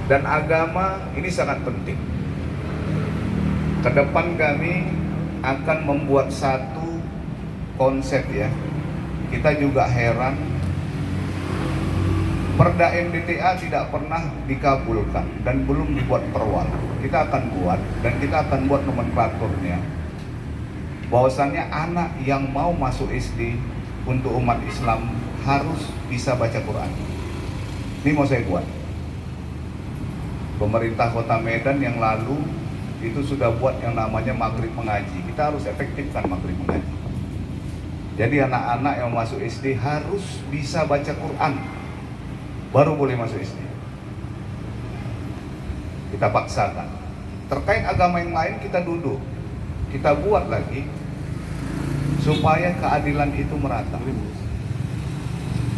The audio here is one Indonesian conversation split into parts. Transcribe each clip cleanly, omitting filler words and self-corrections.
Dan agama ini sangat penting. Ke depan kami akan membuat satu konsep ya. Kita juga heran, Perda MDTA tidak pernah dikabulkan dan belum dibuat perwal. Kita akan buat dan kita akan buat nomenklaturnya. Bahwasannya anak yang mau masuk SD untuk umat Islam harus bisa baca Quran. Ini mau saya buat. Pemerintah Kota Medan yang lalu itu sudah buat yang namanya maghrib mengaji. Kita harus efektifkan maghrib mengaji. Jadi anak-anak yang masuk SD harus bisa baca Quran, baru boleh masuk SD. Kita paksakan. Terkait agama yang lain kita duduk, kita buat lagi supaya keadilan itu merata.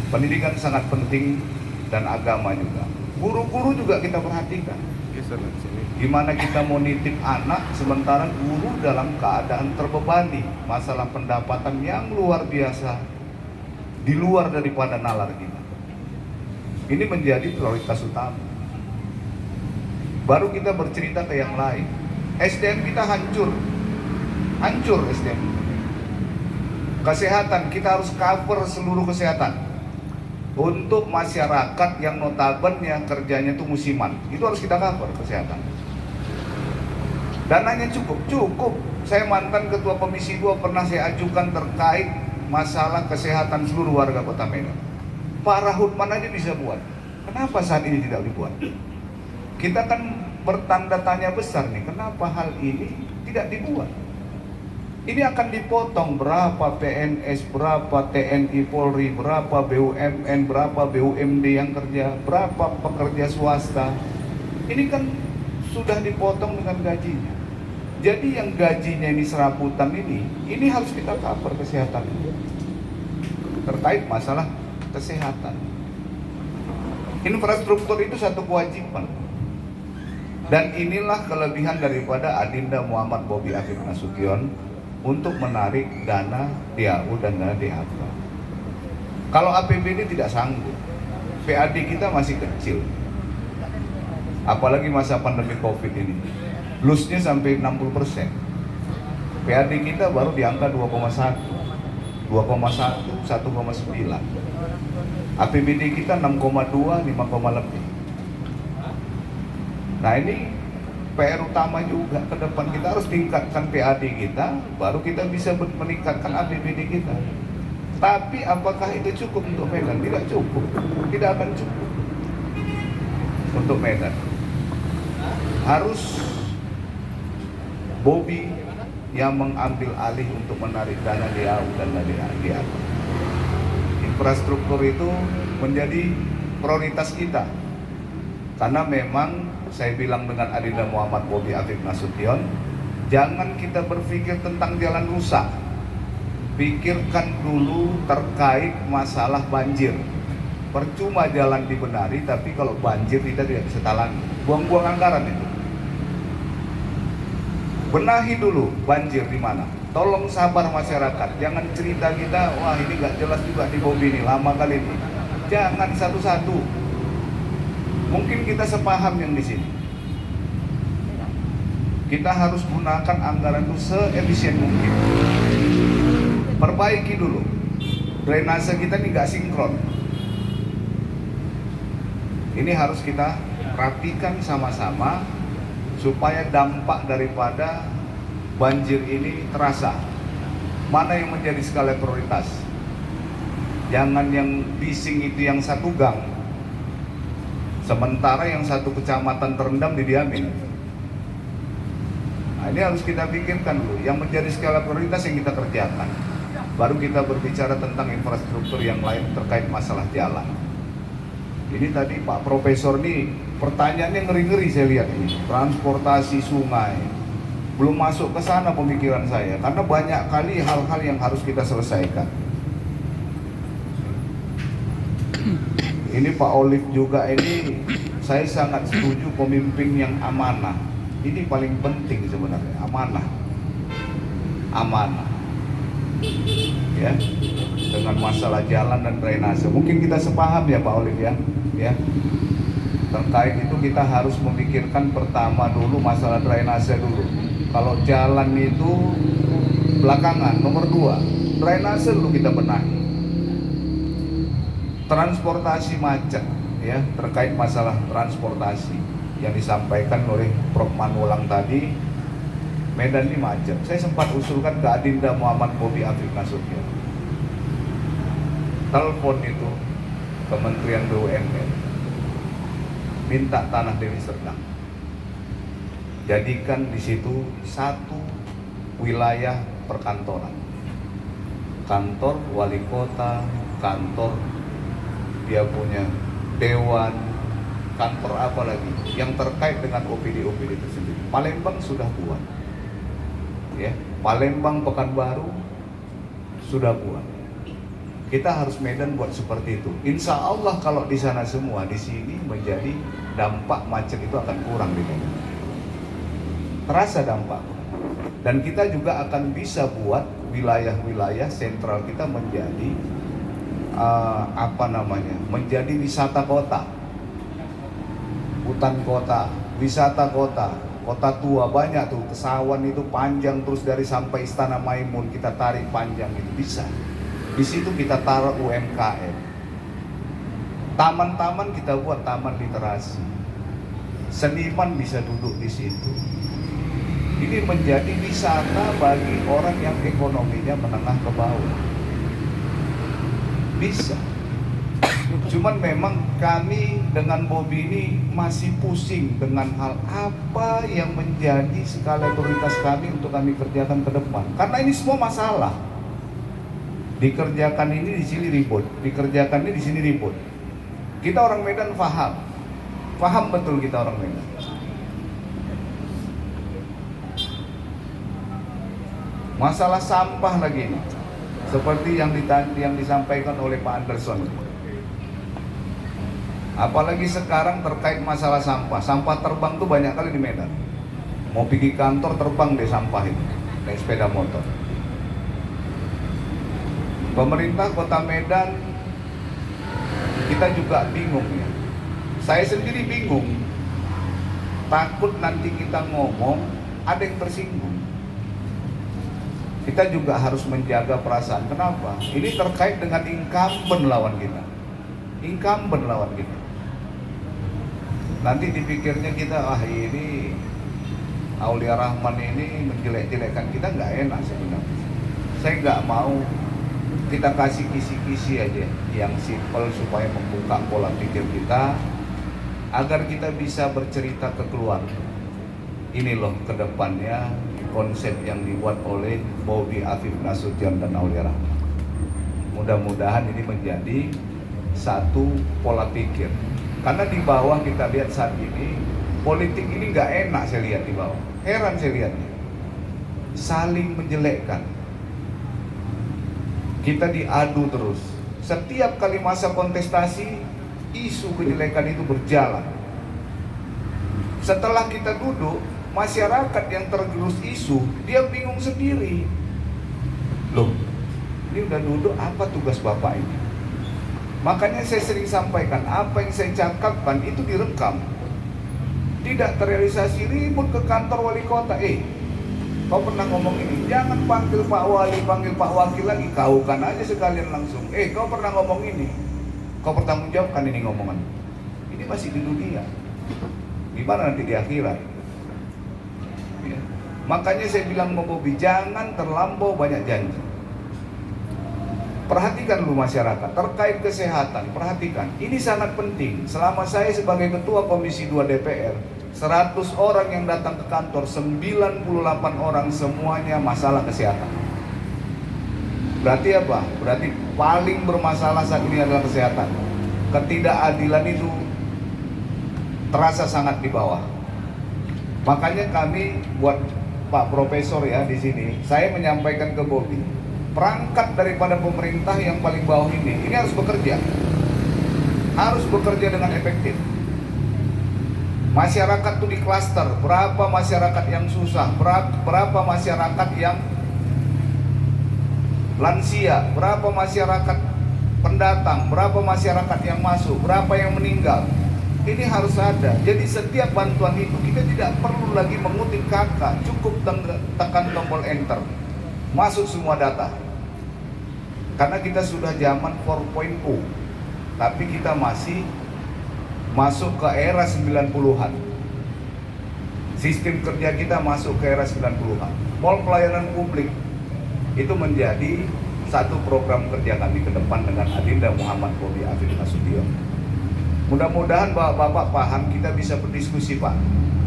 Pendidikan sangat penting dan agama juga. Guru-guru juga kita perhatikan. Gimana kita mau nitip anak sementara guru dalam keadaan terbebani, masalah pendapatan yang luar biasa, di luar daripada nalar kita. Ini menjadi prioritas utama. Baru kita bercerita ke yang lain. SDM kita hancur SDM. Kesehatan kita harus cover seluruh kesehatan. Untuk masyarakat yang notabene kerjanya itu musiman, itu harus kita cover kesehatan. Dananya cukup. Saya mantan ketua komisi 2 pernah saya ajukan terkait masalah kesehatan seluruh warga Kota Medan. Pak Rahutman aja bisa buat. Kenapa saat ini tidak dibuat? Kita kan bertanda tanya besar nih, kenapa hal ini tidak dibuat? Ini akan dipotong berapa PNS, berapa TNI Polri, berapa BUMN, berapa BUMD yang kerja, berapa pekerja swasta. Ini kan sudah dipotong dengan gajinya. Jadi yang gajinya ini serabutan ini harus kita cover kesehatan. Terkait masalah kesehatan. Infrastruktur itu satu kewajiban. Dan inilah kelebihan daripada Adinda Muhammad Bobi Afif Nasution untuk menarik dana DAU dan dana DHK. Kalau APBD tidak sanggup, PAD kita masih kecil. Apalagi masa pandemi Covid ini. Lusnya sampai 60%. PAD kita baru di angka 2,1, 1,9. APBD kita 6,2, 5, lebih. Nah ini PR utama juga ke depan, kita harus tingkatkan PAD kita, baru kita bisa meningkatkan APBD kita. Tapi apakah itu cukup untuk Medan? Tidak cukup, tidak akan cukup untuk Medan. Harus Bobi yang mengambil alih untuk menarik dana DAU dan dana DHK. Infrastruktur itu menjadi prioritas kita, karena memang saya bilang dengan Adinda Muhammad Bobi Afif Nasution, jangan kita berpikir tentang jalan rusak. Pikirkan dulu terkait masalah banjir. Percuma jalan dibenari, tapi kalau banjir kita tidak bisa talangi. Buang-buang anggaran itu. Benahi dulu banjir di mana. Tolong sabar masyarakat. Jangan cerita kita, wah ini gak jelas juga di Bobi ini, lama kali ini. Jangan satu-satu. Mungkin kita sepaham yang di sini. Kita harus gunakan anggaran itu seefisien mungkin. Perbaiki dulu. Drainase kita ini nggak sinkron. Ini harus kita rapikan sama-sama supaya dampak daripada banjir ini terasa. Mana yang menjadi skala prioritas? Jangan yang bising itu yang satu gang, sementara yang satu kecamatan terendam didiamin. Nah, ini harus kita pikirkan dulu, yang menjadi skala prioritas yang kita kerjakan. Baru kita berbicara tentang infrastruktur yang lain terkait masalah jalan. Ini tadi Pak Profesor nih, pertanyaannya ngeri-ngeri saya lihat ini. Transportasi sungai, belum masuk ke sana pemikiran saya, karena banyak kali hal-hal yang harus kita selesaikan. Ini Pak Olive juga ini, saya sangat setuju pemimpin yang amanah. Ini paling penting sebenarnya, amanah. Ya, dengan masalah jalan dan drainase. Mungkin kita sepaham ya Pak Olive ya. Terkait itu kita harus memikirkan pertama dulu masalah drainase dulu. Kalau jalan itu belakangan, nomor 2, drainase dulu kita benahi. Transportasi macet, ya, terkait masalah transportasi yang disampaikan oleh Prof. Manulang tadi, Medan ini macet. Saya sempat usulkan ke Adinda Muhammad Bobi Afif Nasution, telepon itu Kementerian BUMN, minta tanah Deli Serdang, jadikan di situ satu wilayah perkantoran, kantor wali kota, kantor dia punya dewan, kantor apa lagi yang terkait dengan OPD tersebut. Palembang sudah buat, ya, Palembang Pekanbaru sudah buat. Kita harus Medan buat seperti itu. Insya Allah kalau di sana semua, di sini menjadi dampak macet itu akan kurang di Medan. Terasa dampak. Dan kita juga akan bisa buat wilayah-wilayah sentral kita menjadi menjadi wisata kota, hutan kota, wisata kota, kota tua banyak tuh. Kesawan itu panjang terus dari sampai Istana Maimun kita tarik panjang itu bisa. Di situ kita taruh UMKM. Taman-taman kita buat taman literasi. Seniman bisa duduk di situ. Ini menjadi wisata bagi orang yang ekonominya menengah ke bawah. Bisa. Cuman memang kami dengan Bobi ini masih pusing dengan hal apa yang menjadi skala prioritas kami untuk kami kerjakan ke depan. Karena ini semua masalah. Dikerjakan ini di sini ribut, dikerjakan ini di sini ribut. Kita orang Medan paham betul kita orang Medan. Masalah sampah lagi ini, seperti yang disampaikan oleh Pak Anderson. Apalagi sekarang terkait masalah sampah terbang tuh banyak kali di Medan. Mau pergi kantor terbang deh sampah itu, naik sepeda motor. Pemerintah Kota Medan, kita juga bingung ya. Saya sendiri bingung. Takut nanti kita ngomong ada yang tersinggung. Kita juga harus menjaga perasaan. Kenapa? Ini terkait dengan incumbent lawan kita. Nanti dipikirnya kita, ini Aulia Rahman ini menjelek-jelekkan kita, nggak enak sebenarnya. Saya nggak mau. Kita kasih kisi-kisi aja yang simpel supaya membuka pola pikir kita agar kita bisa bercerita ke keluarga. Ini loh ke depannya konsep yang dibuat oleh Bobi Afif Nasution dan Aulia Rahman. Mudah-mudahan ini menjadi satu pola pikir. Karena di bawah kita lihat saat ini politik ini nggak enak saya lihat di bawah. Heran saya lihatnya. Saling menjelekkan. Kita diadu terus. Setiap kali masa kontestasi, isu kejelekan itu berjalan. Setelah kita duduk, masyarakat yang tergerus isu, dia bingung sendiri. Loh, ini udah duduk, apa tugas Bapak ini? Makanya saya sering sampaikan, apa yang saya cakapkan itu direkam. Tidak terrealisasi, ribut ke kantor wali kota. Kau pernah ngomong ini, jangan panggil Pak Wali, panggil Pak Wakil lagi, kaukan aja sekalian langsung. Kau pernah ngomong ini, kau bertanggung jawabkan ini ngomongan. Ini masih di dunia, gimana nanti di akhirat? Ya. Makanya saya bilang sama Bobi, jangan terlampau banyak janji. Perhatikan dulu masyarakat, terkait kesehatan, perhatikan. Ini sangat penting. Selama saya sebagai Ketua Komisi 2 DPR, 100 orang yang datang ke kantor, 98 orang semuanya masalah kesehatan. Berarti apa? Berarti paling bermasalah saat ini adalah kesehatan. Ketidakadilan itu terasa sangat di bawah. Makanya kami buat Pak Profesor ya di sini, saya menyampaikan ke Bobi, perangkat daripada pemerintah yang paling bawah ini harus bekerja. Harus bekerja dengan efektif. Masyarakat tuh di klaster, berapa masyarakat yang susah, berapa masyarakat yang lansia, berapa masyarakat pendatang, berapa masyarakat yang masuk, berapa yang meninggal. Ini harus ada. Jadi setiap bantuan itu kita tidak perlu lagi mengutip kakak, cukup tekan tombol enter, masuk semua data. Karena kita sudah zaman 4.0, tapi kita masih masuk ke era 90-an. Sistem kerja kita masuk ke era 90-an. Mall pelayanan publik itu menjadi satu program kerja kami ke depan dengan Adinda Muhammad Bobi Afif Nasution. Mudah-mudahan Bapak paham, kita bisa berdiskusi Pak.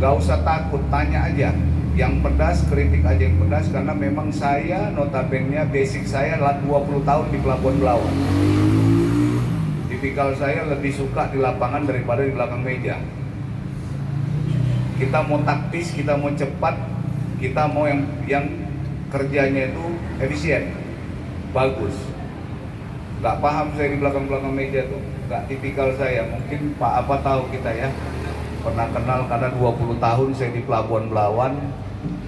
Gak usah takut, tanya aja. Yang pedas, kritik aja yang pedas. Karena memang saya notabene basic saya 20 tahun di Pelabuhan Belawan. Tipikal saya lebih suka di lapangan daripada di belakang meja. Kita mau taktis, kita mau cepat, kita mau yang kerjanya itu efisien, bagus. Gak paham saya di belakang meja tuh, gak tipikal saya. Mungkin Pak apa tahu kita ya, pernah kenal karena 20 tahun saya di Pelabuhan Belawan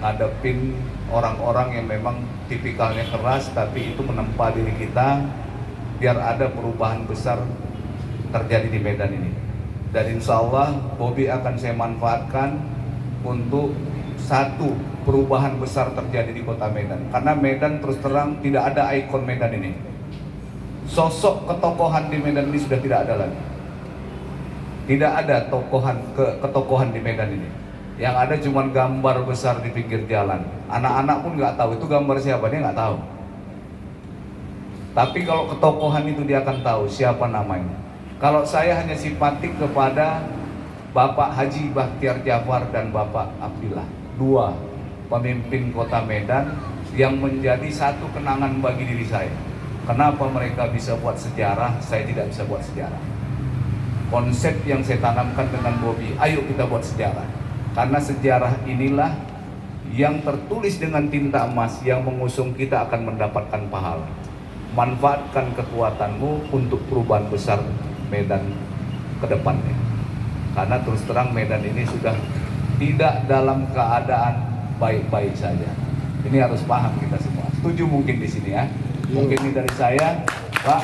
ngadepin orang-orang yang memang tipikalnya keras, tapi itu menempa diri kita biar ada perubahan besar terjadi di Medan ini. Dan insya Allah Bobi akan saya manfaatkan untuk satu perubahan besar terjadi di kota Medan. Karena Medan terus terang tidak ada ikon Medan ini. Sosok ketokohan di Medan ini sudah tidak ada lagi. Tidak ada ketokohan di Medan ini. Yang ada cuma gambar besar di pinggir jalan. Anak-anak pun nggak tahu itu gambar siapa, dia nggak tahu. Tapi kalau ketokohan itu dia akan tahu siapa namanya. Kalau saya hanya simpatik kepada Bapak Haji Bakhtiar Jafar dan Bapak Abdillah, dua pemimpin kota Medan yang menjadi satu kenangan bagi diri saya. Kenapa mereka bisa buat sejarah, saya tidak bisa buat sejarah. Konsep yang saya tanamkan dengan Bobi, ayo kita buat sejarah. Karena sejarah inilah yang tertulis dengan tinta emas yang mengusung kita akan mendapatkan pahala. Manfaatkan kekuatanmu untuk perubahan besar Medan ke depannya. Karena terus terang Medan ini sudah tidak dalam keadaan baik-baik saja. Ini harus paham kita semua. Setuju mungkin di sini ya. Mungkin ini dari saya, Pak,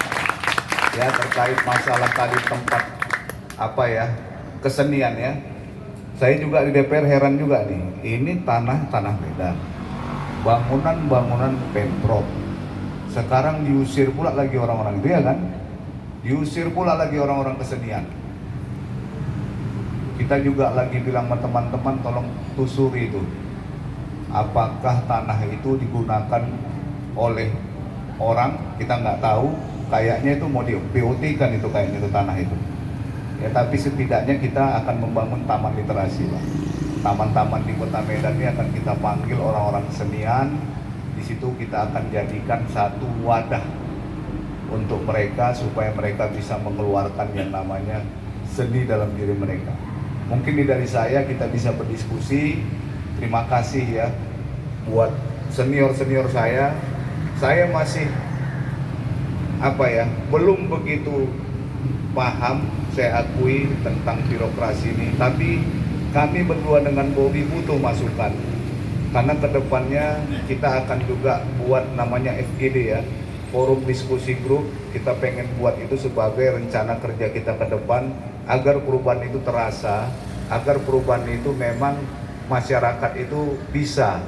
ya terkait masalah tadi tempat apa ya, kesenian ya. Saya juga di DPR heran juga nih, ini tanah Medan, bangunan Pemprov. Sekarang diusir pula lagi orang-orang itu ya kan? Diusir pula lagi orang-orang kesenian. Kita juga lagi bilang sama teman-teman tolong tusuri itu. Apakah tanah itu digunakan oleh orang, kita nggak tahu, kayaknya itu mau di POT kan itu kayaknya itu tanah itu. Ya tapi setidaknya kita akan membangun taman literasi lah. Taman-taman di kota Medan ini akan kita panggil orang-orang kesenian. Di situ kita akan jadikan satu wadah untuk mereka supaya mereka bisa mengeluarkan yang namanya seni dalam diri mereka. Mungkin dari saya kita bisa berdiskusi. Terima kasih ya buat senior-senior saya. Saya masih belum begitu paham, saya akui tentang birokrasi ini. Tapi kami berdua dengan Bobi butuh masukan. Karena kedepannya kita akan juga buat namanya FGD ya, Forum Diskusi Grup. Kita pengen buat itu sebagai rencana kerja kita ke depan agar perubahan itu terasa, agar perubahan itu memang masyarakat itu bisa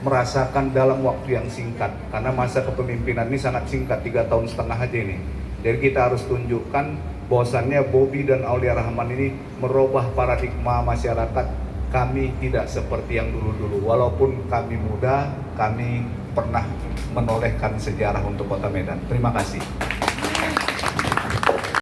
merasakan dalam waktu yang singkat. Karena masa kepemimpinan ini sangat singkat, 3,5 tahun aja ini. Jadi kita harus tunjukkan bahwasannya Bobi dan Aulia Rahman ini merubah paradigma masyarakat. Kami tidak seperti yang dulu-dulu. Walaupun kami muda, kami pernah menolehkan sejarah untuk kota Medan. Terima kasih.